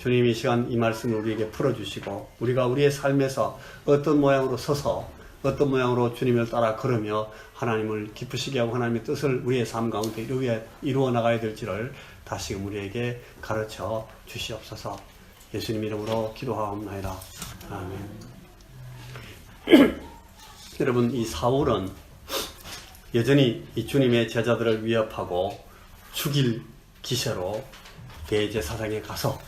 주님이 이 시간 이 말씀을 우리에게 풀어주시고 우리가 우리의 삶에서 어떤 모양으로 서서 어떤 모양으로 주님을 따라 걸으며 하나님을 기쁘시게 하고 하나님의 뜻을 우리의 삶 가운데 이루어 나가야 될지를 다시금 우리에게 가르쳐 주시옵소서. 예수님 이름으로 기도하옵나이다. 아멘. 여러분, 이 사울은 여전히 이 주님의 제자들을 위협하고 죽일 기세로 대제사장에 가서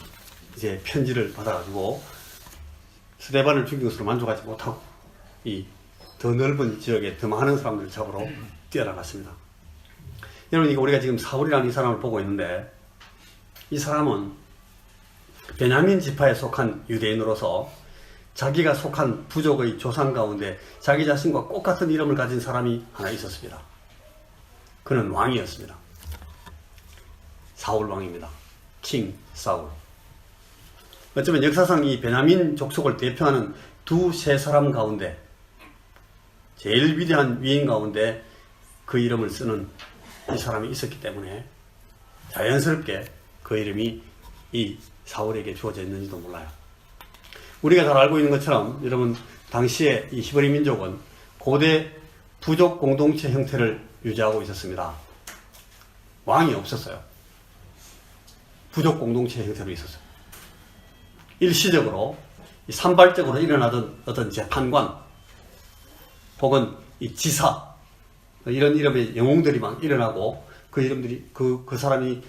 이제 편지를 받아가지고 스데반을 죽인 것으로 만족하지 못하고 이 더 넓은 지역에 더 많은 사람들을 잡으러 뛰어나갔습니다. 여러분, 이거 우리가 지금 사울이라는 이 사람을 보고 있는데 이 사람은 베냐민 지파에 속한 유대인으로서 자기가 속한 부족의 조상 가운데 자기 자신과 똑같은 이름을 가진 사람이 하나 있었습니다. 그는 왕이었습니다. 사울 왕입니다. 킹 사울. 어쩌면 역사상 이 베냐민 족속을 대표하는 두세 사람 가운데 제일 위대한 위인 가운데 그 이름을 쓰는 이 사람이 있었기 때문에 자연스럽게 그 이름이 이 사울에게 주어져 있는지도 몰라요. 우리가 잘 알고 있는 것처럼 여러분, 당시에 이 히브리 민족은 고대 부족 공동체 형태를 유지하고 있었습니다. 왕이 없었어요. 부족 공동체 형태로 있었어요. 일시적으로 산발적으로 일어나던 어떤 재판관 혹은 이 지사 이런 이름의 영웅들이 막 일어나고 그 이름들이 그 사람이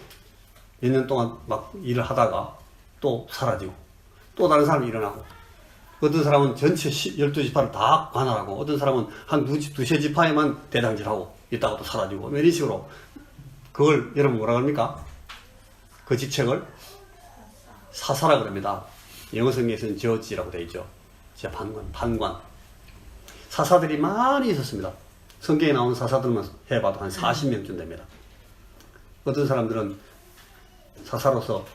몇 년 동안 막 일을 하다가 또 사라지고 또 다른 사람이 일어나고 어떤 사람은 전체 12지파를 다 관할하고 어떤 사람은 한 두세 지파에만 대장질하고 있다가 또 사라지고 이런 식으로 그걸 여러분 뭐라 그럽니까? 그 직책을 사사라 그럽니다. 영어 성경에서는 저지라고 되어 있죠. 재판관, 판관. 사사들이 많이 있었습니다. 성경에 나오는 사사들만 해봐도 한 40명쯤 됩니다. 어떤 사람들은 사사로서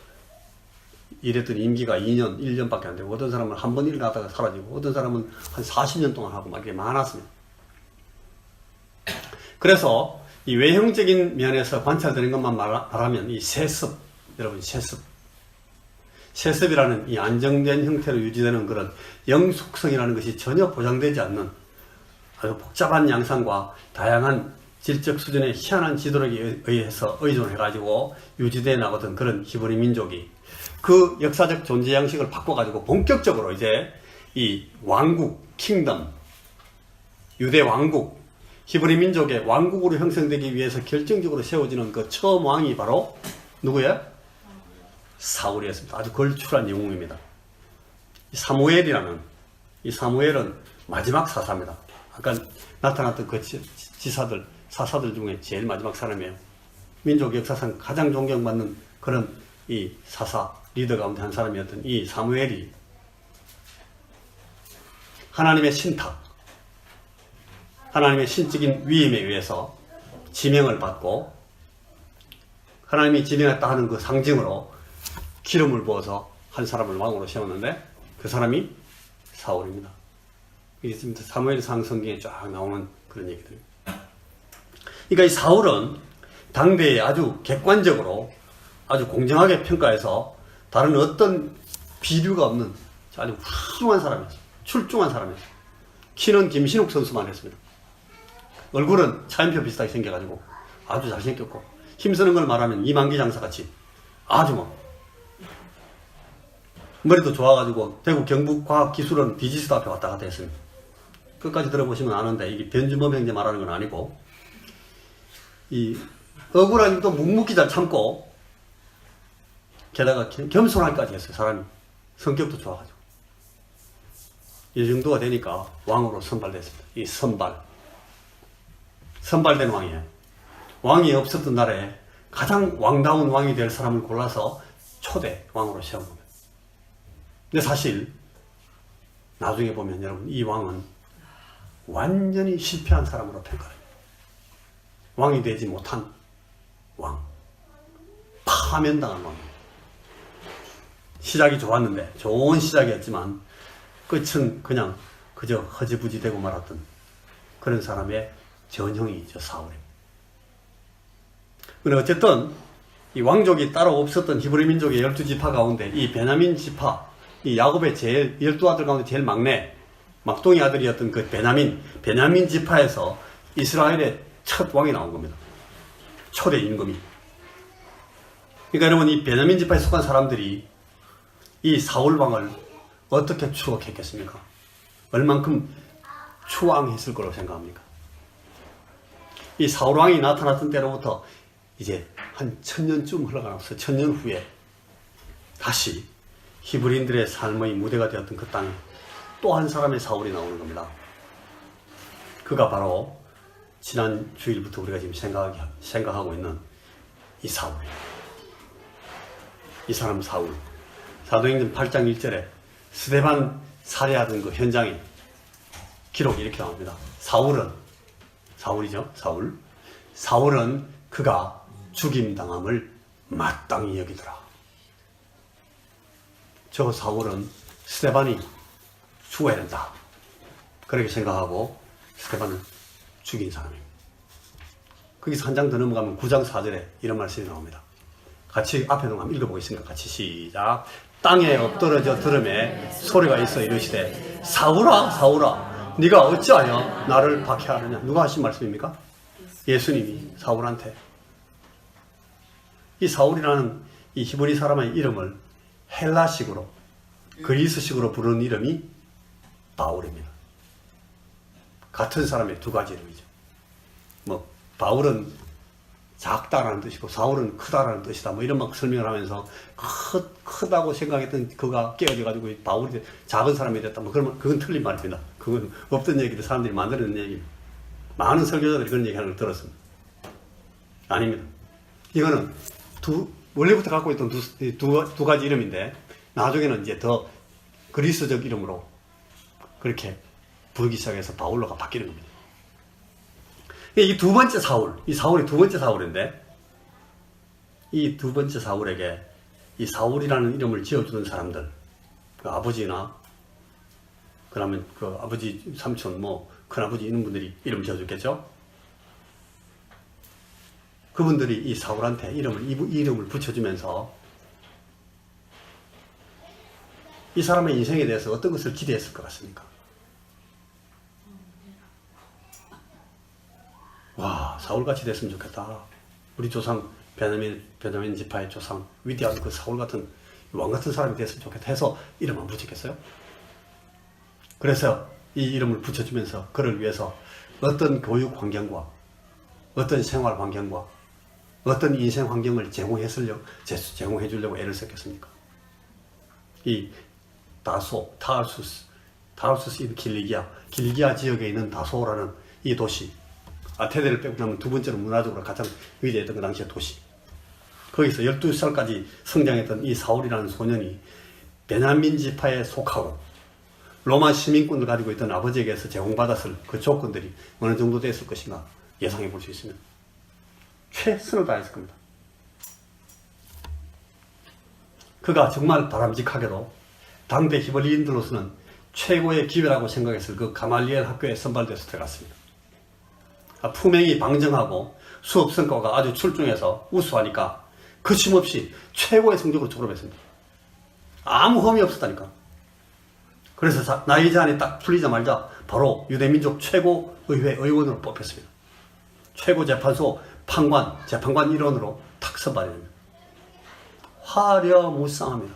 일했던 임기가 2년, 1년밖에 안 되고 어떤 사람은 한 번 일을 하다가 사라지고 어떤 사람은 한 40년 동안 하고 막 이게 많았습니다. 그래서 이 외형적인 면에서 관찰되는 것만 말하면 이 세습, 여러분 세습이라는 이 안정된 형태로 유지되는 그런 영속성이라는 것이 전혀 보장되지 않는 아주 복잡한 양상과 다양한 질적 수준의 희한한 지도력에 의해서 의존해가지고 유지되어 나가던 그런 히브리 민족이 그 역사적 존재 양식을 바꿔가지고 본격적으로 이제 이 왕국, 킹덤, 유대 왕국, 히브리 민족의 왕국으로 형성되기 위해서 결정적으로 세워지는 그 처음 왕이 바로 누구예요? 사울이었습니다. 아주 걸출한 영웅입니다. 사무엘이라는 이 사무엘은 마지막 사사입니다. 아까 나타났던 그 지사들, 사사들 중에 제일 마지막 사람이에요. 민족 역사상 가장 존경받는 그런 이 사사, 리더 가운데 한 사람이었던 이 사무엘이 하나님의 신탁, 하나님의 신적인 위임에 의해서 지명을 받고 하나님이 지명했다 하는 그 상징으로 기름을 부어서 한 사람을 왕으로 세웠는데 그 사람이 사울입니다. 이게 지금 사무엘상 성경에 쫙 나오는 그런 얘기들입니다. 그러니까 이 사울은 당대에 아주 객관적으로 아주 공정하게 평가해서 다른 어떤 비류가 없는 아주 훌륭한 사람이었어요. 출중한 사람이었어요. 키는 김신욱 선수만 했습니다. 얼굴은 차인표 비슷하게 생겨가지고 아주 잘생겼고 힘쓰는 걸 말하면 이만기 장사같이 아주 뭐 머리도 좋아가지고 대구 경북과학기술원 디지스도 앞에 왔다 갔다 했습니다. 끝까지 들어보시면 아는데 이게 변주범 형제 말하는 건 아니고 이 억울하니 또 묵묵히 잘 참고 게다가 겸손하기까지 했어요. 사람이 성격도 좋아가지고 이 정도가 되니까 왕으로 선발됐습니다. 이 선발된 왕이에요. 왕이 없었던 날에 가장 왕다운 왕이 될 사람을 골라서 초대 왕으로 세운 겁니다. 근데 사실 나중에 보면 여러분 이 왕은 완전히 실패한 사람으로 평가해요. 왕이 되지 못한 왕, 파면당한 왕. 시작이 좋았는데 좋은 시작이었지만 끝은 그냥 그저 허지부지 되고 말았던 그런 사람의 전형이 저 사울입니다. 근데 어쨌든 이 왕족이 따로 없었던 히브리 민족의 12지파 가운데 이 베냐민 지파, 이 야곱의 제일 12아들 가운데 제일 막내, 막둥이 아들이었던 그 베냐민 지파에서 이스라엘의 첫 왕이 나온 겁니다. 초대 임금이. 그러니까 여러분, 이 베냐민 지파에 속한 사람들이 이 사울 왕을 어떻게 추억했겠습니까? 얼만큼 추앙했을 거라고 생각합니까? 이 사울 왕이 나타났던 때로부터 이제 한 1000년쯤 흘러가면서 1000년 후에 다시 히브리인들의 삶의 무대가 되었던 그 땅에 또 한 사람의 사울이 나오는 겁니다. 그가 바로 지난 주일부터 우리가 지금 생각하고 있는 이 사울이에요. 이 사람 사울. 사도행전 8장 1절에 스데반 살해하던 그 현장에 기록이 이렇게 나옵니다. 사울은 그가 죽임당함을 마땅히 여기더라. 저 사울은 스데반이 죽어야 된다, 그렇게 생각하고 스데반을 죽인 사람입니다. 거기서 한 장 더 넘어가면 9장 4절에 이런 말씀이 나옵니다. 같이 앞에 한번 읽어보겠습니다. 같이 시작. 땅에 엎드러져 들음에 소리가 있어 이르시되 사울아 사울아 네가 어찌하여 나를 박해하느냐. 누가 하신 말씀입니까? 예수님이 사울한테. 이 사울이라는 이 히브리 사람의 이름을 헬라식으로, 그리스식으로 부르는 이름이 바울입니다. 같은 사람의 두 가지 이름이죠. 뭐 바울은 작다라는 뜻이고 사울은 크다라는 뜻이다, 뭐 이런 막 설명을 하면서 크다고 생각했던 그가 깨어져 가지고 바울이 작은 사람이 됐다, 뭐 그러면 그건 틀린 말입니다. 그건 없던 얘기들 사람들이 만들어낸 얘기입니다. 많은 설교자들이 그런 얘기하는 걸 들었습니다. 아닙니다. 이거는 원래부터 갖고 있던 두 가지 이름인데 나중에는 이제 더 그리스적 이름으로 그렇게 부르기 시작해서 바울로가 바뀌는 겁니다. 이 두 번째 사울, 이 사울이 두 번째 사울인데, 이 두 번째 사울에게 이 사울이라는 이름을 지어주던 사람들, 그 아버지나, 그러면 그 아버지 삼촌, 뭐 큰아버지 이런 분들이 이름 지어줬겠죠? 그분들이 이 사울한테 이 이름을 붙여주면서 이 사람의 인생에 대해서 어떤 것을 기대했을 것 같습니까? 와, 사울같이 됐으면 좋겠다. 우리 조상 베냐민 지파의 조상, 위대한 그 사울 같은 왕 같은 사람이 됐으면 좋겠다 해서 이름 안 붙였겠어요? 그래서 이 이름을 붙여주면서 그를 위해서 어떤 교육 환경과 어떤 생활 환경과 어떤 인생 환경을 제공해 주려고 애를 썼겠습니까? 이 타르수스 인 길리기아 지역에 있는 다소라는 이 도시, 아테네를 빼고 나면 두 번째로 문화적으로 가장 위대했던 그 당시의 도시, 거기서 12살까지 성장했던 이 사울이라는 소년이 베냐민 지파에 속하고 로마 시민권을 가지고 있던 아버지에게서 제공받았을 그 조건들이 어느 정도 됐을 것인가 예상해 볼 수 있습니다. 최선을 다했을 겁니다. 그가 정말 바람직하게도 당대 히브리인들로서는 최고의 기회라고 생각했을 그 가말리엘 학교에 선발돼서 들어갔습니다. 품행이 방정하고 수업 성과가 아주 출중해서 우수하니까 거침없이 최고의 성적으로 졸업했습니다. 아무 험이 없었다니까. 그래서 나이 제한이 딱 풀리자마자 바로 유대민족 최고의회 의원으로 뽑혔습니다. 최고재판소 재판관 일원으로 탁 선발이 됩니다. 화려무쌍합니다.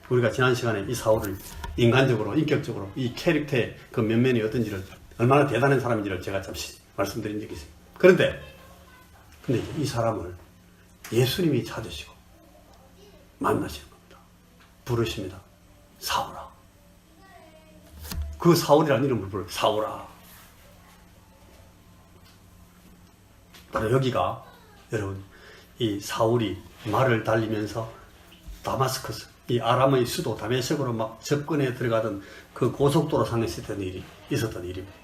우리가 지난 시간에 이 사울을 인간적으로, 인격적으로 이 캐릭터의 그 면면이 어떤지를, 얼마나 대단한 사람인지를 제가 잠시 말씀드린 적이 있습니다. 그런데 이 사람을 예수님이 찾으시고 만나시는 겁니다. 부르십니다. 사울아. 그 사울이라는 이름을 불러. 사울아. 바로 여기가 여러분, 이 사울이 말을 달리면서 다마스커스, 이 아람의 수도 다메섹으로 막 접근해 들어가던 그 고속도로 상에 있었던 일입니다.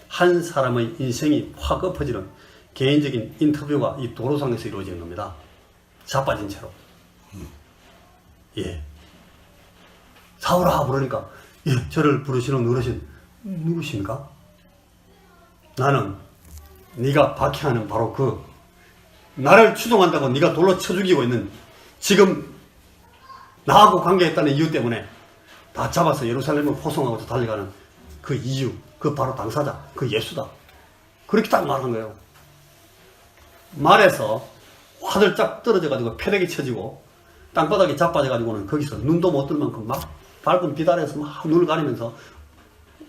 한 사람의 인생이 확 엎어지는 개인적인 인터뷰가 이 도로상에서 이루어지는 겁니다. 자빠진 채로. 예. 사울아 부르니까, 예, 저를 부르시는 어르신 누구십니까? 나는 네가 박해하는 바로 그 나를 추종한다고 네가 돌로 쳐 죽이고 있는 지금 나하고 관계했다는 이유 때문에 다 잡아서 예루살렘을 포송하고 달려가는 그 이유, 그 바로 당사자, 그 예수다. 그렇게 딱 말한 거예요. 말에서 화들짝 떨어져가지고 패대기 쳐지고 땅바닥에 자빠져가지고는 거기서 눈도 못 뜰 만큼 막 밝은 빛 아래에서 막 눈을 가리면서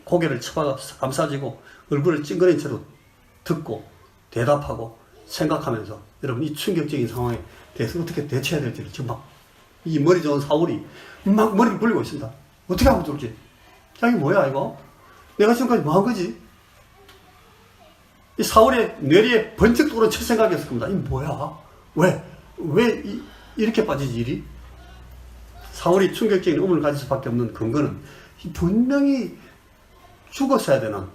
고개를 쳐박아 감싸지고 얼굴을 찡그린 채로 듣고 대답하고 생각하면서 여러분 이 충격적인 상황에 대해서 어떻게 대처해야 될지를 지금 막 이 머리 좋은 사울이 막 머리를 굴리고 있습니다. 어떻게 하면 좋을지. 야, 이게 뭐야 이거? 내가 지금까지 뭐 한 거지? 이 사울의 뇌리에 번쩍 돌아 칠 생각이었을 겁니다. 이 뭐야? 왜 이렇게 빠지지 일이? 사울이 충격적인 의문을 가질 수밖에 없는 근거는 분명히 죽었어야 되는,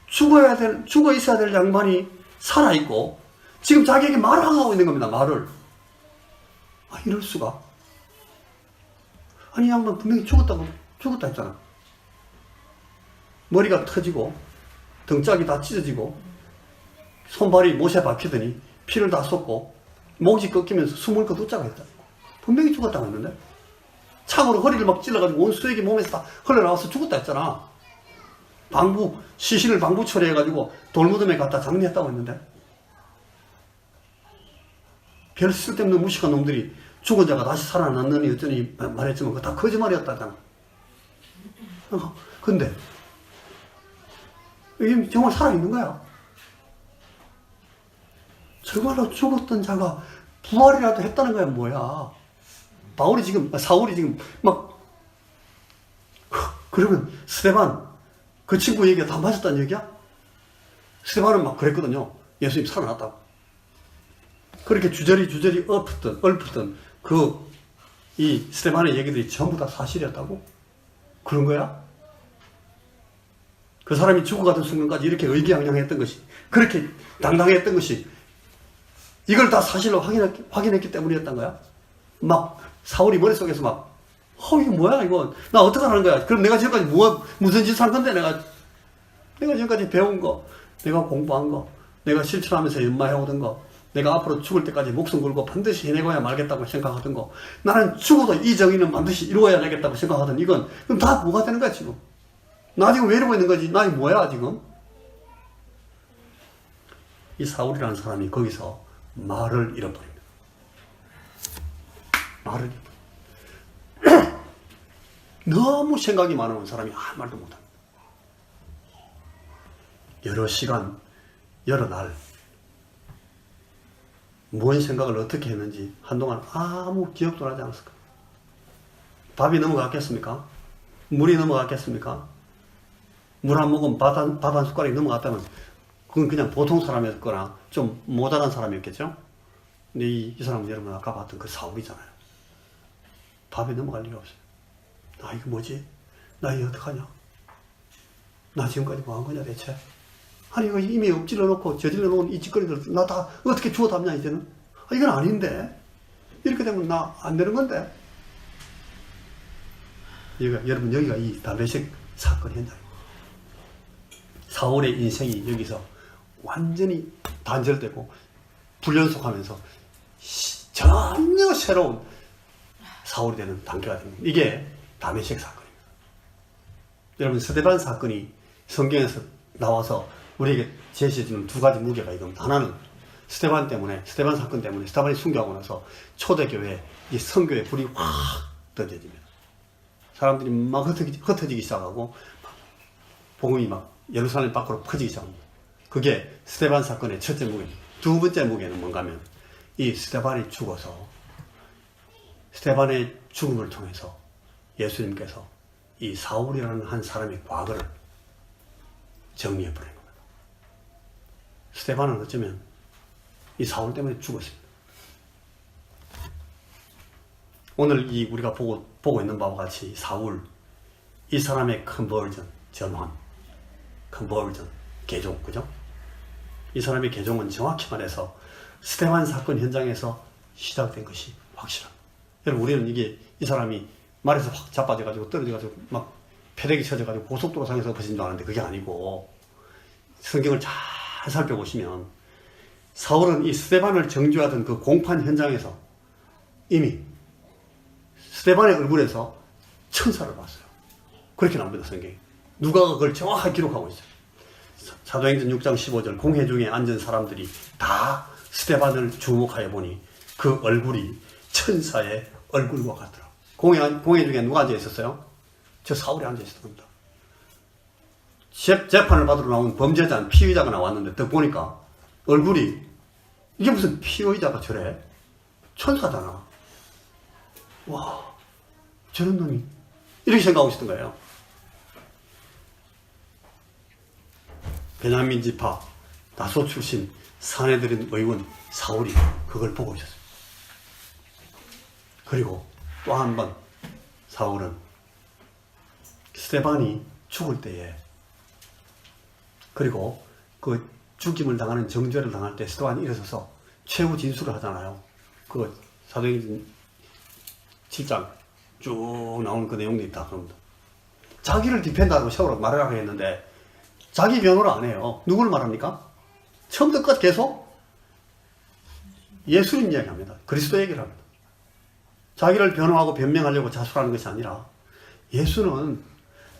죽어 있어야 될 양반이 살아있고 지금 자기에게 말을 하고 있는 겁니다. 말을. 아, 이럴 수가. 아니, 양반 분명히 죽었다 했잖아. 머리가 터지고 등짝이 다 찢어지고 손발이 못에 박히더니 피를 다 쏟고 목이 꺾이면서 숨을 것 웃자고 했다. 분명히 죽었다고 했는데 창으로 허리를 막 찔러가지고 온 수액이 몸에서 다 흘러나와서 죽었다 했잖아. 시신을 방부 처리해가지고 돌무덤에 갖다 장례했다고 했는데 별 쓸데없는 무식한 놈들이 죽은 자가 다시 살아났느니 어쩌니 말했지만 그거 다 거짓말이었다잖아. 근데 이게 정말 살아있는 거야. 정말로 죽었던 자가 부활이라도 했다는 거야. 뭐야. 사울이 지금 막 그러면 스데반 그 친구 얘기가 다 맞았다는 얘기야? 스데반은 막 그랬거든요. 예수님 살아났다고. 그렇게 주저리 얽혔던 이 스데반의 얘기들이 전부 다 사실이었다고? 그런 거야? 그 사람이 죽어가던 순간까지 이렇게 의기양양했던 것이, 그렇게 당당했던 것이, 이걸 다 사실로 확인했기 때문이었던 거야? 막, 사울이 머릿속에서 막, 이게 뭐야, 이거. 나 어떡하라는 거야. 그럼 내가 지금까지 무슨 짓을 한 건데, 내가 지금까지 배운 거, 내가 공부한 거, 내가 실천하면서 연마해오던 거, 내가 앞으로 죽을 때까지 목숨 걸고 반드시 해내고야 말겠다고 생각하던 거, 나는 죽어도 이 정의는 반드시 이루어야 되겠다고 생각하던 이건, 그럼 다 뭐가 되는 거야, 지금? 나 지금 왜 이러고 있는 거지? 나 이거 뭐야, 지금? 이 사울이라는 사람이 거기서 말을 잃어버립니다. 말을 잃어버립니다. 너무 생각이 많은 사람이 아무 말도 못합니다. 여러 시간, 여러 날, 무슨 생각을 어떻게 했는지 한동안 아무 기억도 나지 않았을까? 밥이 넘어갔겠습니까? 물이 넘어갔겠습니까? 물 한 모금 밥 한 숟가락이 넘어갔다면 그건 그냥 보통 사람이었거나 좀 모자란 사람이었겠죠? 근데 이 사람은 여러분 아까 봤던 그 사울이잖아요. 밥이 넘어갈 리가 없어요. 나 이거 뭐지? 나 이거 어떡하냐? 나 지금까지 뭐 한 거냐 대체? 아니 이거 이미 엎질러 놓고 저질러 놓은 이 짓거리들 나 다 어떻게 주워 담냐 이제는? 이건 아닌데 이렇게 되면 나 안 되는 건데. 여러분 여기가 이 다메섹 사건 현장입니다. 사울의 인생이 여기서 완전히 단절되고 불연속하면서 전혀 새로운 사울이 되는 단계가 됩니다. 이게 다메섹 사건입니다. 여러분 스데반 사건이 성경에서 나와서 우리에게 제시해주는 두 가지 무게가 이겁니다. 하나는 스데반 사건 때문에 스데반이 순교하고 나서 초대교회, 이 성교에 불이 확 던져집니다. 사람들이 막 흩어지기 시작하고 복음이 막 예루살렘 밖으로 퍼지기 시작합니다. 그게 스데반 사건의 첫째 무게입니다. 두 번째 무게는 뭔가 하면 이 스데반이 죽어서 스데반의 죽음을 통해서 예수님께서 이 사울이라는 한 사람의 과거를 정리해버린 겁니다. 스데반은 어쩌면 이 사울 때문에 죽었습니다. 오늘 우리가 보고 있는 바와 같이 사울, 이 사람의 전환, 개종, 그죠? 이 사람의 개종은 정확히 말해서 스데반 사건 현장에서 시작된 것이 확실합니다. 여러분, 우리는 이 사람이 말에서 확 자빠져가지고 떨어져가지고 막 패대기 쳐져가지고 고속도로 상에서 엎어진 줄 아는데 그게 아니고 성경을 잘 살펴보시면 사울은 이 스데반을 정죄하던 그 공판 현장에서 이미 스데반의 얼굴에서 천사를 봤어요. 그렇게 나옵니다, 성경에. 누가가 그걸 정확하게 기록하고 있어요. 사도행전 6장 15절, 공회 중에 앉은 사람들이 다 스데반을 주목하여 보니 그 얼굴이 천사의 얼굴과 같더라. 공회 중에 누가 앉아 있었어요? 저 사울이 앉아 있었던 겁니다. 재판을 받으러 나온 범죄자, 피의자가 나왔는데 딱 보니까 얼굴이, 이게 무슨 피의자가 저래? 천사잖아. 와, 저런 놈이. 이렇게 생각하고 있었던 거예요. 베냐민 지파 다소 출신 사내들인 의원 사울이 그걸 보고 있었어요. 그리고 또 한 번 사울은 스데반이 죽을 때에, 그리고 그 죽임을 당하는 정죄를 당할 때 스데반이 일어서서 최후 진술을 하잖아요. 그 사도행전 7장 쭉 나오는 그 내용들이 다 그럽니다. 자기를 디펜드하고 세우라고 말을 하고 했는데 자기 변호를 안 해요. 누구를 말합니까? 처음부터 끝 계속 예수님 이야기합니다. 그리스도 얘기를 합니다. 자기를 변호하고 변명하려고 자수하는 것이 아니라 예수는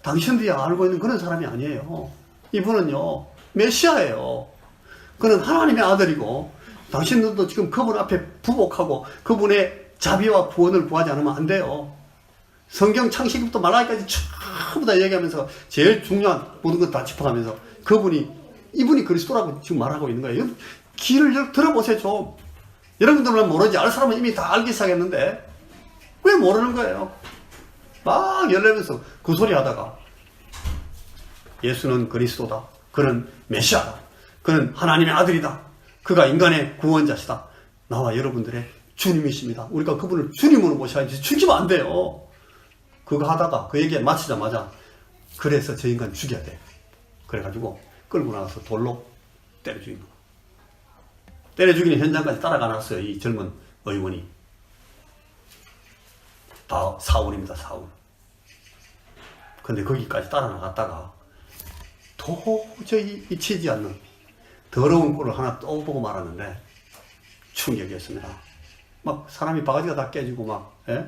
당신들이 알고 있는 그런 사람이 아니에요. 이분은요, 메시아예요. 그는 하나님의 아들이고 당신들도 지금 그분 앞에 부복하고 그분의 자비와 구원을 구하지 않으면 안 돼요. 성경 창세기부터 말라기까지 전부 다 얘기하면서 제일 중요한 모든 것 다 짚어가면서 이분이 그리스도라고 지금 말하고 있는 거예요. 귀를 들어보세요, 좀. 여러분들은 모르지. 알 사람은 이미 다 알기 시작했는데 왜 모르는 거예요? 막 열내면서 그 소리 하다가 예수는 그리스도다. 그는 메시아다. 그는 하나님의 아들이다. 그가 인간의 구원자시다. 나와 여러분들의 주님이십니다. 우리가 그분을 주님으로 모셔야지 죽이면 안 돼요. 그거 하다가 그 얘기 마치자마자 그래서 저 인간 죽여야 돼. 그래가지고 끌고 나가서 돌로 때려 죽인 거야. 때려 죽이는 현장까지 따라가 놨어요. 이 젊은 의원이. 다 사울입니다. 사울. 근데 거기까지 따라 나갔다가 도저히 잊히지 않는 더러운 꼴을 하나 또 보고 말았는데 충격이었습니다. 막 사람이 바가지가 다 깨지고 막, 예?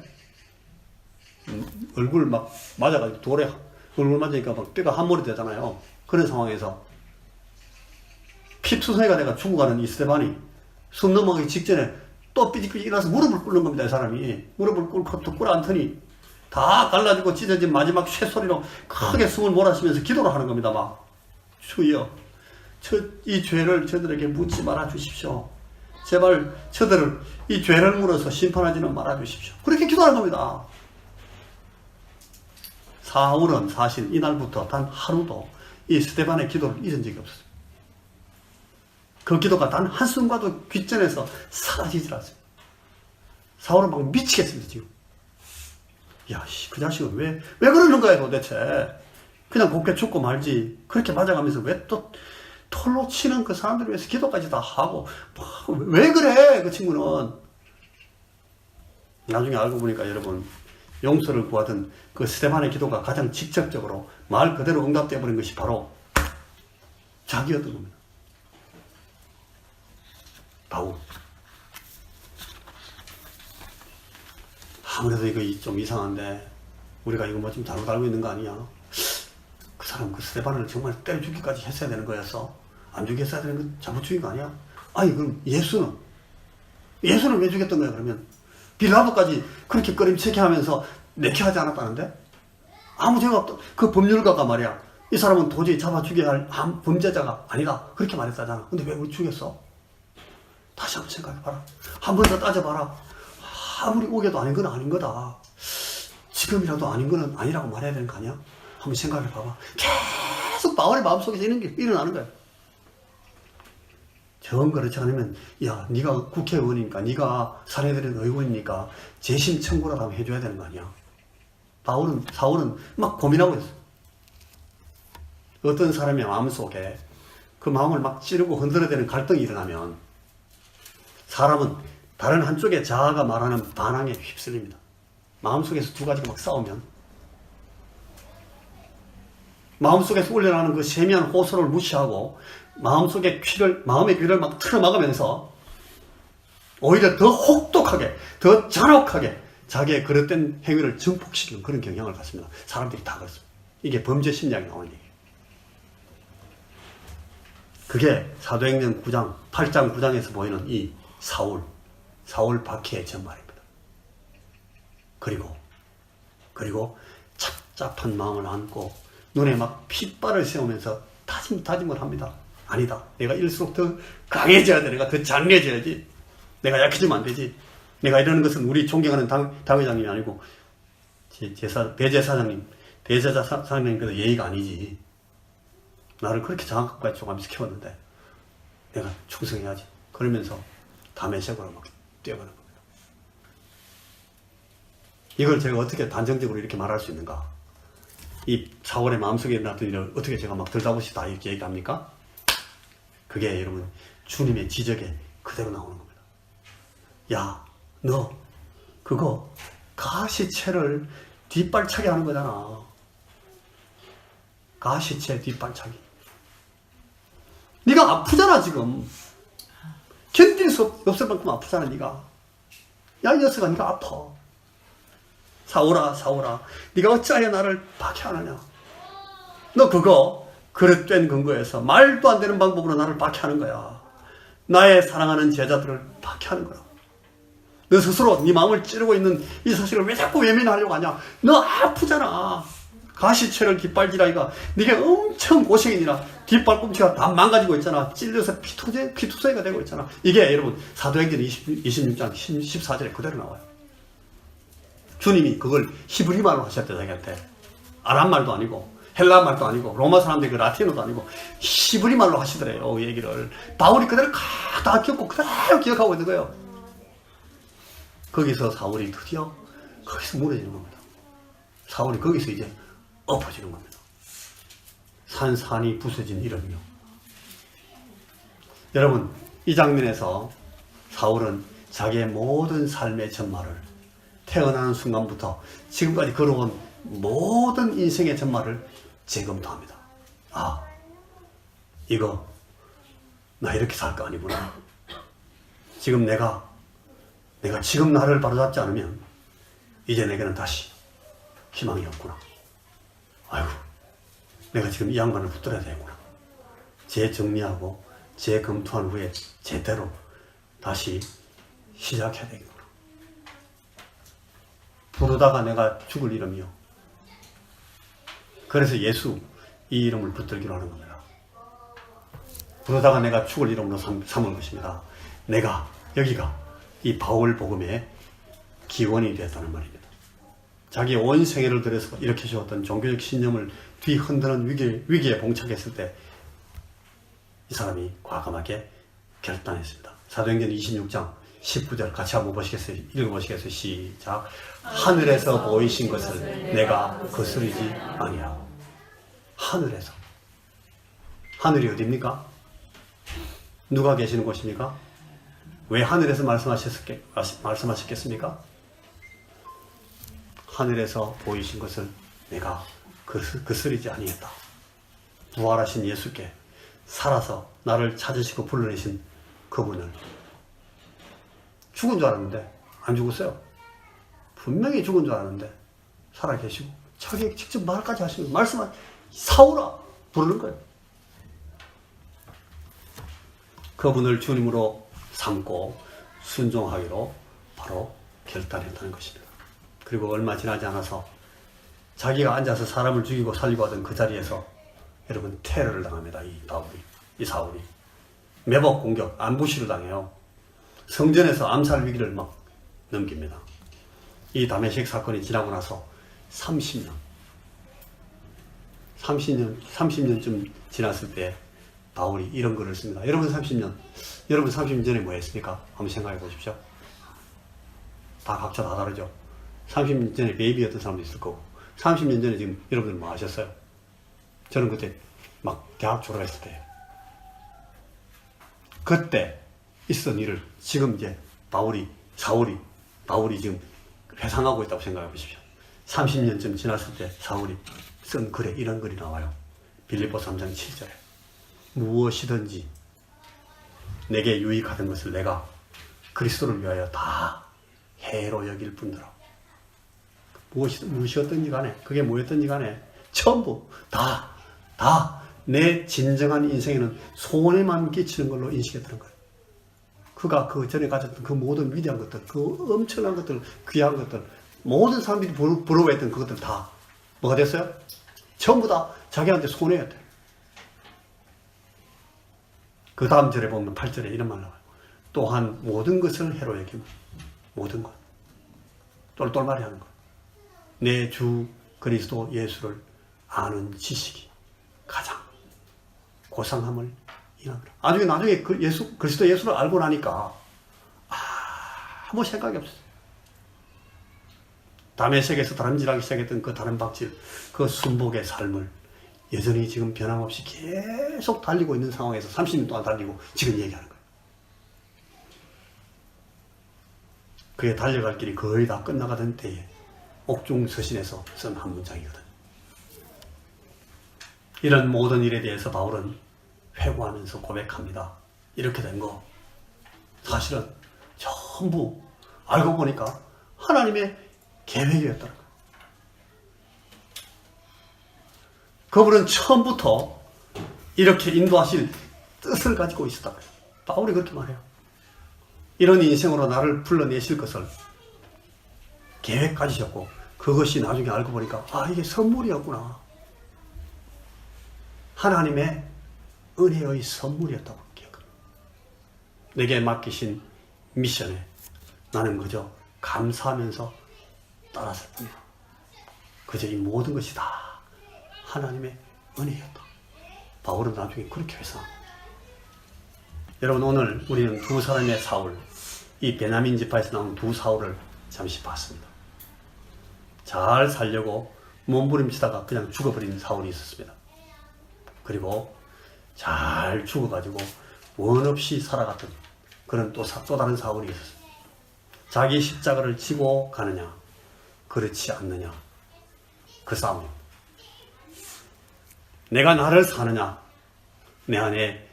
얼굴 막 맞아가지고 돌에 얼굴 맞으니까 막 뼈가 함몰이 되잖아요. 그런 상황에서 피투성이가 돼가 죽어가는 이 스데반이 숨 넘어가기 직전에 또 삐직삐직 일어나서 무릎을 꿇는 겁니다. 이 사람이 무릎을 꿇고 또 꿇어안더니 다 갈라지고 찢어진 마지막 쇠소리로 크게 숨을 몰아쉬면서 기도를 하는 겁니다. 막 주여, 이 죄를 저들에게 묻지 말아 주십시오. 제발 저들을 이 죄를 물어서 심판하지는 말아 주십시오. 그렇게 기도하는 겁니다. 사울은 사실 이날부터 단 하루도 이 스데반의 기도를 잊은 적이 없어요. 그 기도가 단 한순간도 귓전에서 사라지질 않습니다. 사울은 막 미치겠습니다, 지금. 야, 그 자식은 왜 그러는 거야, 도대체. 그냥 곱게 죽고 말지. 그렇게 맞아가면서 왜 또 톨로 치는 그 사람들 위해서 기도까지 다 하고. 왜 그래, 그 친구는. 나중에 알고 보니까 여러분, 용서를 구하던 그 스데반의 기도가 가장 직접적으로 말 그대로 응답되어 버린 것이 바로 자기였던 겁니다. 바울. 아무래도 이거 좀 이상한데 우리가 이거 뭐 좀 잘못 알고 있는 거 아니야? 그 사람 그 스데반을 정말 때려 죽기까지 했어야 되는 거였어? 안 죽였어야 되는 건 잘못 죽인 거 아니야? 아니 그럼 예수는 왜 죽였던 거야 그러면? 빌라도까지 그렇게 꺼림칙해 하면서 내켜하지 않았다는데? 아무 죄가 없다. 그 법률가가 말이야, 이 사람은 도저히 잡아 죽여야 할 범죄자가 아니다 그렇게 말했다잖아. 근데 왜 우리 죽였어? 다시 한번 생각해봐라. 한 번 더 따져봐라. 아무리 오게도 아닌 건 아닌 거다. 지금이라도 아닌 거는 아니라고 말해야 되는 거 아니야? 한번 생각해봐봐. 계속 바울의 마음속에서 이런 게 일어나는 거야. 정 그렇지 않으면 야, 네가 국회의원이니까, 네가 사내들은 의원이니까 재심 청구라도 한번 해줘야 되는 거 아니야? 사울은 막 고민하고 있어. 어떤 사람의 마음속에 그 마음을 막 찌르고 흔들어대는 갈등이 일어나면 사람은 다른 한쪽의 자아가 말하는 반항에 휩쓸립니다. 마음속에서 두 가지가 막 싸우면 마음속에서 올려나가는 그 세미한 호소를 무시하고 마음속에 마음의 귀를 막 틀어막으면서 오히려 더 혹독하게, 더 잔혹하게 자기의 그릇된 행위를 증폭시키는 그런 경향을 갖습니다. 사람들이 다 그렇습니다. 이게 범죄 심리학이 나오는 얘기예요. 그게 사도행전 9장, 8장, 9장에서 보이는 이 사울 바퀴의 전말입니다. 그리고 착잡한 마음을 안고 눈에 막 핏발을 세우면서 다짐을 합니다. 아니다. 내가 일수록 더 강해져야 돼. 내가 더 장려해져야지. 내가 약해지면 안 되지. 내가 이러는 것은 우리 존경하는 당회장님이 아니고 대제사장님께서 예의가 아니지. 나를 그렇게 장학까지 조금씩 키웠는데 내가 충성해야지. 그러면서 다메섹으로 막 뛰어가는 겁니다. 이걸 제가 어떻게 단정적으로 이렇게 말할 수 있는가? 이 사울의 마음속에 일어났던 일을 어떻게 제가 막 들다보시 다 이렇게 얘기합니까? 그게 여러분 주님의 지적에 그대로 나오는 겁니다. 야, 너 그거 가시채를 뒷발차기 하는 거잖아. 가시채 뒷발차기. 네가 아프잖아 지금. 견딜 수 없을 만큼 아프잖아 네가. 야, 이 녀석아, 네가 아파. 사울아, 네가 어찌하여 나를 박해하느냐. 너 그거 그릇된 근거에서 말도 안 되는 방법으로 나를 박해하는 거야. 나의 사랑하는 제자들을 박해하는 거야. 너 스스로 네 마음을 찌르고 있는 이 사실을 왜 자꾸 외면하려고 하냐. 너 아프잖아. 가시채를 뒷발질하기가 네가 엄청 고생이니라 뒷발꿈치가 다 망가지고 있잖아. 찔려서 피투성이가 되고 있잖아. 이게 여러분 사도행전 26장 14절에 그대로 나와요. 주님이 그걸 히브리 말로 하셨대. 자기한테 아람 말도 아니고 헬라 말도 아니고 로마 사람들이 그 라틴어도 아니고 히브리 말로 하시더래요. 그 얘기를 바울이 그대로 다 겪고 그대로 기억하고 있는 거예요. 거기서 사울이 드디어 거기서 무너지는 겁니다. 사울이 거기서 이제 엎어지는 겁니다. 산산이 부서진 이름이요. 여러분, 이 장면에서 사울은 자기의 모든 삶의 전말을 태어나는 순간부터 지금까지 걸어온 모든 인생의 전말을 재검토합니다. 아, 이거 나 이렇게 살 거 아니구나. 지금 내가 지금 나를 바로잡지 않으면 이제 내게는 다시 희망이 없구나. 아이고, 내가 지금 이 양반을 붙들어야 되구나. 재정리하고 재검토한 후에 제대로 다시 시작해야 되겠구나. 부르다가 내가 죽을 이름이요. 그래서 예수 이 이름을 붙들기로 하는 겁니다. 부르다가 내가 죽을 이름으로 삼은 것입니다. 여기가 이 바울 복음의 기원이 되었다는 말입니다. 자기 온 생애를 들여서 이렇게 세웠던 종교적 신념을 뒤흔드는 위기에 봉착했을 때 이 사람이 과감하게 결단했습니다. 사도행전 26장 19절 같이 한번 읽어보시겠어요? 시작. 하늘에서 보이신 것을 내가 거스르지 아니하고. 하늘에서. 하늘이 어디입니까? 누가 계시는 곳입니까? 왜 하늘에서 말씀하셨겠습니까? 하늘에서 보이신 것을 내가 거스르지 아니했다. 부활하신 예수께 살아서 나를 찾으시고 불러내신 그분을 죽은 줄 알았는데 안 죽었어요. 분명히 죽은 줄 알았는데 살아계시고 자기에게 직접 말까지 하시고 사울아 부르는 거예요. 그분을 주님으로 삼고 순종하기로 바로 결단했다는 것입니다. 그리고 얼마 지나지 않아서 자기가 앉아서 사람을 죽이고 살리고 하던 그 자리에서 여러분 테러를 당합니다. 이 사울이 매복 공격, 암부시를 당해요. 성전에서 암살 위기를 막 넘깁니다. 이 다메섹 사건이 지나고 나서 30년쯤 지났을 때 바울이 이런 글을 씁니다. 여러분 30년 전에 뭐 했습니까? 한번 생각해 보십시오. 다 각자 다 다르죠. 30년 전에 베이비였던 사람도 있을 거고 30년 전에 지금 여러분들 뭐 하셨어요? 저는 그때 막 대학 졸업했을 때예요. 그때 있었던 일을 지금 이제 바울이 지금 회상하고 있다고 생각해 보십시오. 30년쯤 지났을 때 사울이 쓴 글에 이런 글이 나와요. 빌립보 3장 7절에 무엇이든지 내게 유익하던 것을 내가 그리스도를 위하여 다 해로 여길 뿐더러 무엇이었든지 간에 그게 뭐였든지 간에 전부 다 내 진정한 인생에는 손해만 끼치는 걸로 인식했다는 거예요. 그가 그 전에 가졌던 그 모든 위대한 것들, 그 엄청난 것들, 귀한 것들, 모든 사람들이 부러워했던 그것들 다 뭐가 됐어요? 전부 다 자기한테 손해였대요. 그 다음 절에 보면 8절에 이런 말 나와요. 또한 모든 것을 해로 여기면 모든 것 똘똘말이 하는 것. 내 주 그리스도 예수를 아는 지식이 가장 고상함을 인하더라. 나중에 그리스도 예수를 알고 나니까 아무 생각이 없어요. 다메섹에서 다름질하기 시작했던 그 다름박질, 그 순복의 삶을 여전히 지금 변함없이 계속 달리고 있는 상황에서 30년 동안 달리고 지금 얘기하는 거예요. 그의 달려갈 길이 거의 다 끝나가던 때에 옥중서신에서 쓴 한 문장이거든. 이런 모든 일에 대해서 바울은 회고하면서 고백합니다. 이렇게 된 거 사실은 전부 알고 보니까 하나님의 계획이었다는 거예요. 그분은 처음부터 이렇게 인도하실 뜻을 가지고 있었다는 거예요. 바울이 그렇게 말해요. 이런 인생으로 나를 불러내실 것을 계획 가지셨고 그것이 나중에 알고 보니까 이게 선물이었구나. 하나님의 은혜의 선물이었다고 기억합니다. 내게 맡기신 미션에 나는 그저 감사하면서 따랐을 뿐이다. 그저 이 모든 것이 다 하나님의 은혜였다. 바울은 나중에 그렇게 회상합니다. 여러분, 오늘 우리는 두 사람의 사울, 이 베냐민 지파에서 나온 두 사울을 잠시 봤습니다. 잘 살려고 몸부림치다가 그냥 죽어버린 사울이 있었습니다. 그리고 잘 죽어가지고 원 없이 살아갔던 그런 또 다른 사울이 있었어요. 자기 십자가를 지고 가느냐 그렇지 않느냐 그 싸움입니다. 내가 나를 사느냐 내 안에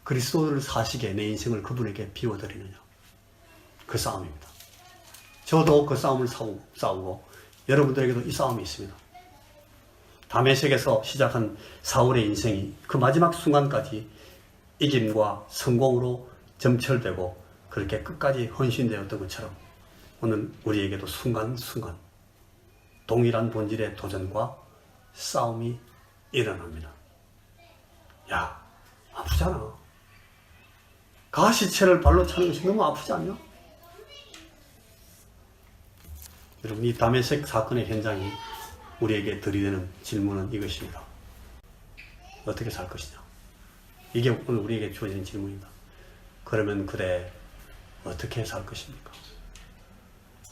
그리스도를 사시게 내 인생을 그분에게 비워드리느냐 그 싸움입니다. 저도 그 싸움을 싸우고 여러분들에게도 이 싸움이 있습니다. 다메섹에서 시작한 사울의 인생이 그 마지막 순간까지 이김과 성공으로 점철되고 그렇게 끝까지 헌신되었던 것처럼 오늘 우리에게도 순간순간 동일한 본질의 도전과 싸움이 일어납니다. 야, 아프잖아. 가시체를 발로 차는 것이 너무 아프지 않냐? 여러분, 이 다메섹 사건의 현장이 우리에게 들이대는 질문은 이것입니다. 어떻게 살 것이냐? 이게 오늘 우리에게 주어진 질문입니다. 그러면 그대 어떻게 살 것입니까?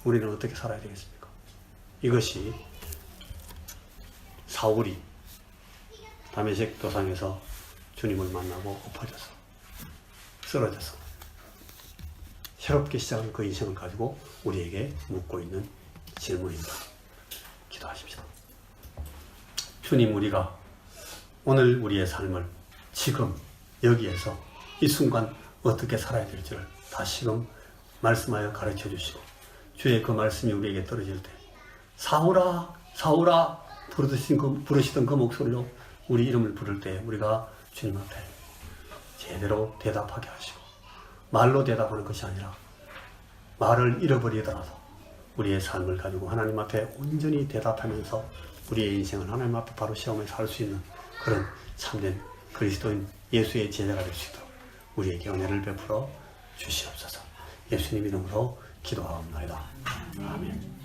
우리는 어떻게 살아야 되겠습니까? 이것이 사울이 다메섹 도상에서 주님을 만나고 엎어져서 쓰러져서 새롭게 시작한 그 인생을 가지고 우리에게 묻고 있는 질문입니다. 기도하십시다. 주님, 우리가 오늘 우리의 삶을 지금 여기에서 이 순간 어떻게 살아야 될지를 다시금 말씀하여 가르쳐 주시고 주의 그 말씀이 우리에게 떨어질 때 사울아 사울아 부르시던 그 목소리로 우리 이름을 부를 때 우리가 주님 앞에 제대로 대답하게 하시고 말로 대답하는 것이 아니라 말을 잃어버리더라도 우리의 삶을 가지고 하나님 앞에 온전히 대답하면서 우리의 인생을 하나님 앞에 바로 시험에 살 수 있는 그런 참된 그리스도인 예수의 제자가 될 수 있도록 우리에게 은혜를 베풀어 주시옵소서. 예수님 이름으로 기도하옵나이다. 아멘.